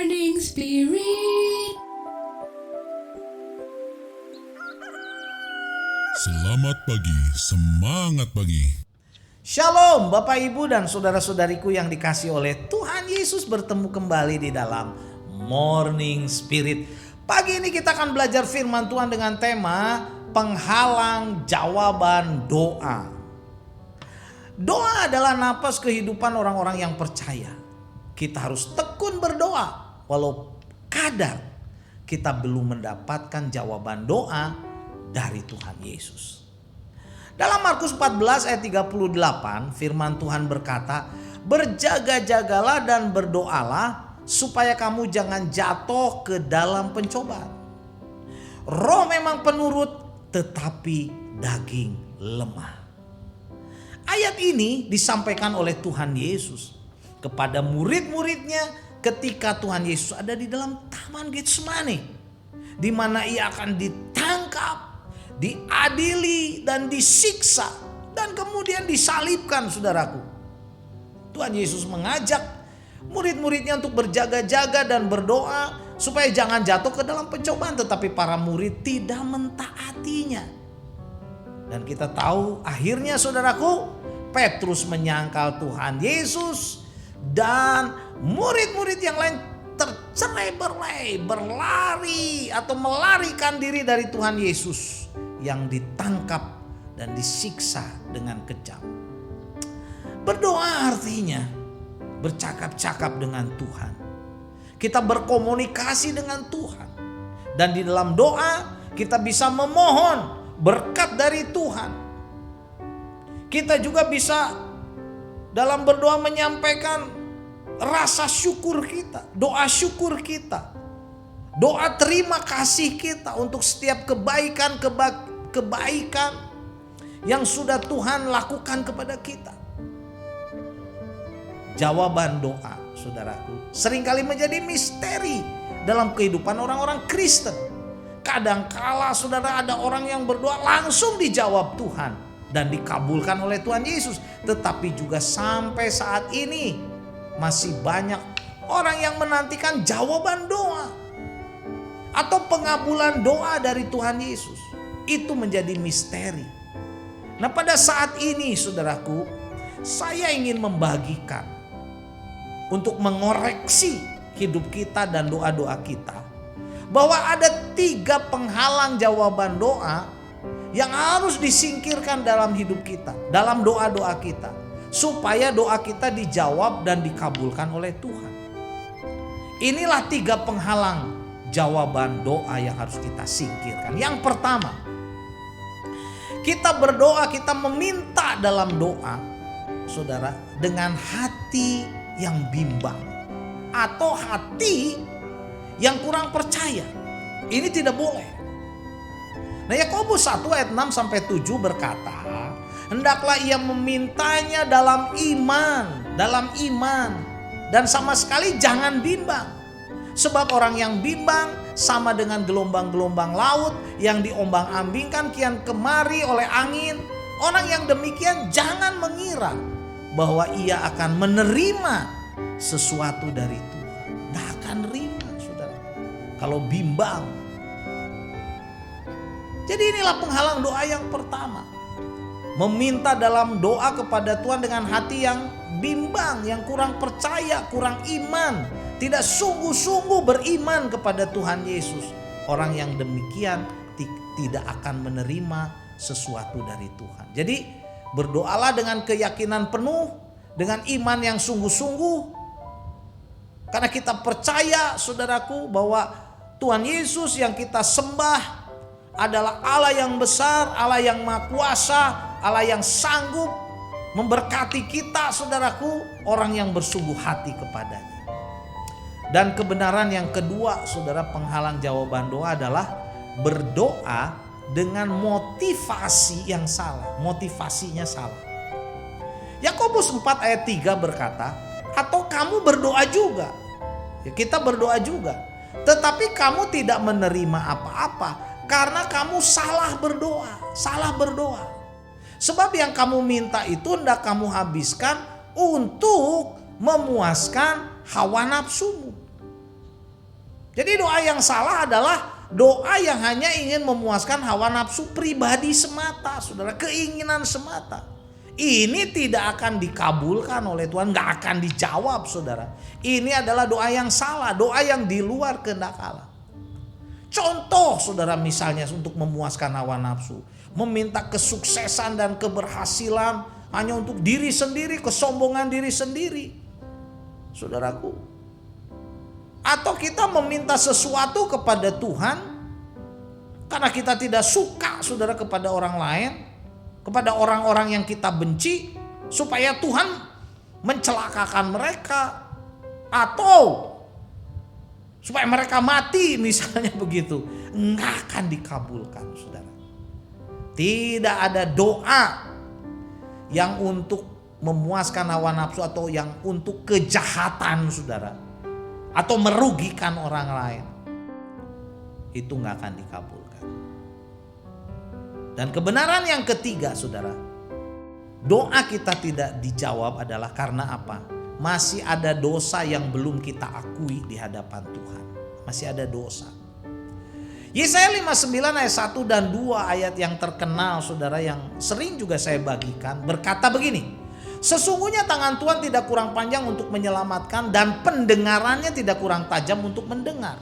Morning Spirit. Selamat pagi, semangat pagi. Shalom Bapak Ibu dan saudara-saudariku yang dikasih oleh Tuhan Yesus, bertemu kembali di dalam Morning Spirit. Pagi ini kita akan belajar firman Tuhan dengan tema penghalang jawaban doa. Doa adalah napas kehidupan orang-orang yang percaya. Kita harus tekun berdoa walau kadang kita belum mendapatkan jawaban doa dari Tuhan Yesus. Dalam Markus 14 ayat 38 firman Tuhan berkata, "Berjaga-jagalah dan berdoalah supaya kamu jangan jatuh ke dalam pencobaan. Roh memang penurut tetapi daging lemah." Ayat ini disampaikan oleh Tuhan Yesus kepada murid-muridnya ketika Tuhan Yesus ada di dalam Taman Getsemani, di mana ia akan ditangkap, diadili dan disiksa dan kemudian disalibkan, saudaraku. Tuhan Yesus mengajak murid-muridnya untuk berjaga-jaga dan berdoa supaya jangan jatuh ke dalam pencobaan, tetapi para murid tidak mentaatinya. Dan kita tahu akhirnya, saudaraku, Petrus menyangkal Tuhan Yesus dan murid-murid yang lain tercerai-berai, berlari atau melarikan diri dari Tuhan Yesus yang ditangkap dan disiksa dengan kejam. Berdoa artinya bercakap-cakap dengan Tuhan. Kita berkomunikasi dengan Tuhan. Dan di dalam doa kita bisa memohon berkat dari Tuhan. Kita juga bisa dalam berdoa menyampaikan rasa syukur kita, doa syukur kita, doa terima kasih kita untuk setiap kebaikan yang sudah Tuhan lakukan kepada kita. Jawaban doa, saudaraku, seringkali menjadi misteri dalam kehidupan orang-orang Kristen. Kadangkala, saudara, ada orang yang berdoa langsung dijawab Tuhan dan dikabulkan oleh Tuhan Yesus. Tetapi juga sampai saat ini masih banyak orang yang menantikan jawaban doa atau pengabulan doa dari Tuhan Yesus. Itu menjadi misteri. Nah, pada saat ini, saudaraku, saya ingin membagikan untuk mengoreksi hidup kita dan doa-doa kita, bahwa ada 3 penghalang jawaban doa yang harus disingkirkan dalam hidup kita, dalam doa-doa kita, supaya doa kita dijawab dan dikabulkan oleh Tuhan. Inilah 3 penghalang jawaban doa yang harus kita singkirkan. Yang pertama, kita berdoa, kita meminta dalam doa, saudara, dengan hati yang bimbang atau hati yang kurang percaya. Ini tidak boleh. Nah, Yakobus 1 ayat 6 sampai 7 berkata, "Hendaklah ia memintanya dalam iman dan sama sekali jangan bimbang. Sebab orang yang bimbang sama dengan gelombang-gelombang laut yang diombang-ambingkan kian kemari oleh angin. Orang yang demikian jangan mengira bahwa ia akan menerima sesuatu dari Tuhan." Gak akan terima, saudara, kalau bimbang. Jadi inilah penghalang doa yang pertama. Meminta dalam doa kepada Tuhan dengan hati yang bimbang, yang kurang percaya, kurang iman, tidak sungguh-sungguh beriman kepada Tuhan Yesus. Orang yang demikian tidak akan menerima sesuatu dari Tuhan. Jadi berdoalah dengan keyakinan penuh, dengan iman yang sungguh-sungguh. Karena kita percaya, saudaraku, bahwa Tuhan Yesus yang kita sembah adalah Allah yang besar, Allah yang maha kuasa, Allah yang sanggup memberkati kita, saudaraku, orang yang bersungguh hati kepadanya. Dan kebenaran yang kedua, saudara, penghalang jawaban doa adalah berdoa dengan motivasi yang salah. Motivasinya salah. Yakobus 4 ayat 3 berkata, "Atau kamu berdoa juga." Ya, kita berdoa juga, tetapi kamu tidak menerima apa-apa karena kamu salah berdoa. Sebab yang kamu minta itu hendak kamu habiskan untuk memuaskan hawa nafsumu. Jadi doa yang salah adalah doa yang hanya ingin memuaskan hawa nafsu pribadi semata, saudara, keinginan semata. Ini tidak akan dikabulkan oleh Tuhan, gak akan dijawab, saudara. Ini adalah doa yang salah, doa yang di luar kehendak Allah. Contoh, saudara, misalnya untuk memuaskan hawa nafsu, meminta kesuksesan dan keberhasilan hanya untuk diri sendiri, kesombongan diri sendiri, saudaraku. Atau kita meminta sesuatu kepada Tuhan karena kita tidak suka, saudara, kepada orang lain, kepada orang-orang yang kita benci, supaya Tuhan mencelakakan mereka atau supaya mereka mati, misalnya begitu. Enggak akan dikabulkan, saudara. Tidak ada doa yang untuk memuaskan hawa nafsu atau yang untuk kejahatan, saudara, atau merugikan orang lain. Itu gak akan dikabulkan. Dan kebenaran yang ketiga, saudara, doa kita tidak dijawab adalah karena apa? Masih ada dosa yang belum kita akui di hadapan Tuhan. Masih ada dosa. Yesaya 59 ayat 1 dan 2 ayat yang terkenal, saudara, yang sering juga saya bagikan, berkata begini: sesungguhnya tangan Tuhan tidak kurang panjang untuk menyelamatkan dan pendengarannya tidak kurang tajam untuk mendengar.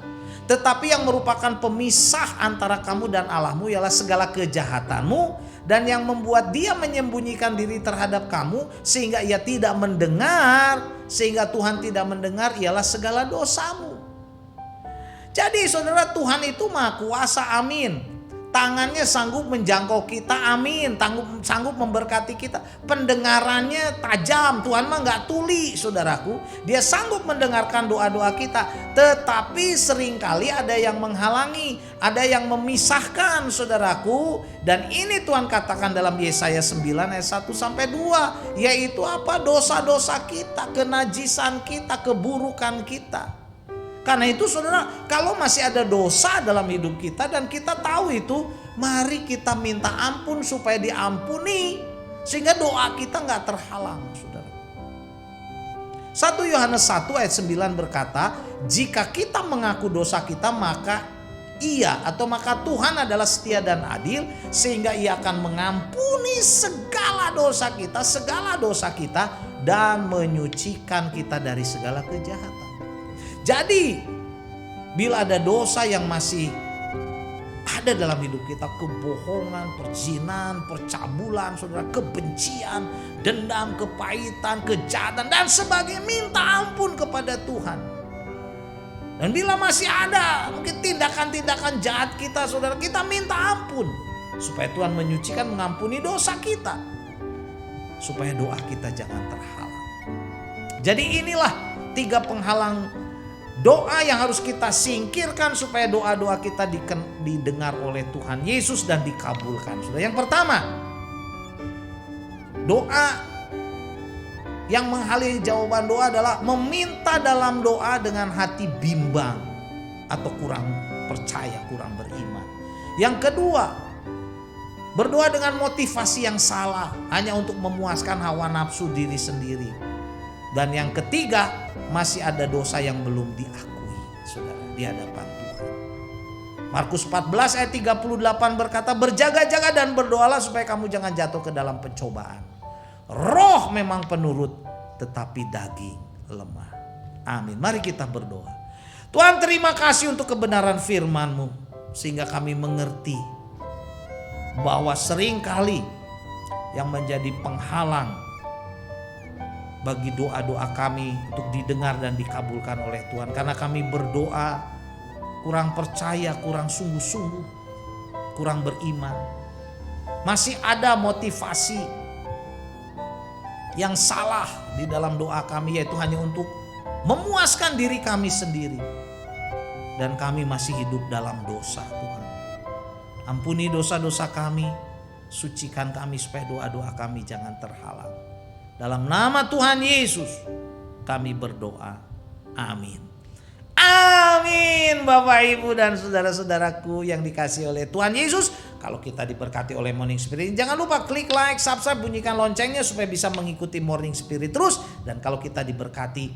Tetapi yang merupakan pemisah antara kamu dan Allahmu ialah segala kejahatanmu, dan yang membuat dia menyembunyikan diri terhadap kamu sehingga ia tidak mendengar, sehingga Tuhan tidak mendengar ialah segala dosamu. Jadi saudara, Tuhan itu maha kuasa, amin. Tangannya sanggup menjangkau kita, amin. Sanggup memberkati kita. Pendengarannya tajam, Tuhan mah gak tuli, saudaraku. Dia sanggup mendengarkan doa-doa kita. Tetapi seringkali ada yang menghalangi, ada yang memisahkan, saudaraku. Dan ini Tuhan katakan dalam Yesaya 9 ayat 1 sampai 2, yaitu apa? Dosa-dosa kita, kenajisan kita, keburukan kita. Karena itu, saudara, kalau masih ada dosa dalam hidup kita dan kita tahu itu, mari kita minta ampun supaya diampuni, sehingga doa kita gak terhalang, saudara. 1 Yohanes 1 ayat 9 berkata, jika kita mengaku dosa kita, maka Tuhan adalah setia dan adil, sehingga ia akan mengampuni segala dosa kita dan menyucikan kita dari segala kejahatan. Jadi bila ada dosa yang masih ada dalam hidup kita, kebohongan, perzinahan, percabulan, saudara, kebencian, dendam, kepahitan, kejahatan dan sebagainya, minta ampun kepada Tuhan. Dan bila masih ada mungkin tindakan-tindakan jahat kita, saudara, kita minta ampun supaya Tuhan menyucikan, mengampuni dosa kita, supaya doa kita jangan terhalang. Jadi inilah 3 penghalang doa yang harus kita singkirkan supaya doa-doa kita didengar oleh Tuhan Yesus dan dikabulkan. Yang pertama, doa yang menghalangi jawaban doa adalah meminta dalam doa dengan hati bimbang atau kurang percaya, kurang beriman. Yang kedua, berdoa dengan motivasi yang salah, hanya untuk memuaskan hawa nafsu diri sendiri. Dan yang ketiga, masih ada dosa yang belum diakui, saudara, di hadapan Tuhan. Markus 14 ayat 38 berkata, berjaga-jaga dan berdoalah supaya kamu jangan jatuh ke dalam pencobaan. Roh memang penurut, tetapi daging lemah. Amin. Mari kita berdoa. Tuhan, terima kasih untuk kebenaran firman-Mu, sehingga kami mengerti bahwa seringkali yang menjadi penghalang bagi doa-doa kami untuk didengar dan dikabulkan oleh Tuhan, karena kami berdoa kurang percaya, kurang sungguh-sungguh, kurang beriman. Masih ada motivasi yang salah di dalam doa kami, yaitu hanya untuk memuaskan diri kami sendiri. Dan kami masih hidup dalam dosa, Tuhan. Ampuni dosa-dosa kami, sucikan kami supaya doa-doa kami jangan terhalang. Dalam nama Tuhan Yesus kami berdoa. Amin. Amin. Bapak, Ibu dan saudara-saudaraku yang dikasihi oleh Tuhan Yesus, kalau kita diberkati oleh Morning Spirit, jangan lupa klik like, subscribe, bunyikan loncengnya supaya bisa mengikuti Morning Spirit terus. Dan kalau kita diberkati,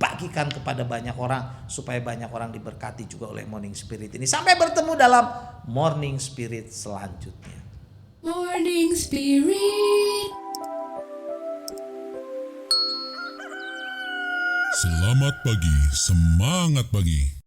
bagikan kepada banyak orang supaya banyak orang diberkati juga oleh Morning Spirit ini. Sampai bertemu dalam Morning Spirit selanjutnya. Morning Spirit. Selamat pagi, semangat pagi.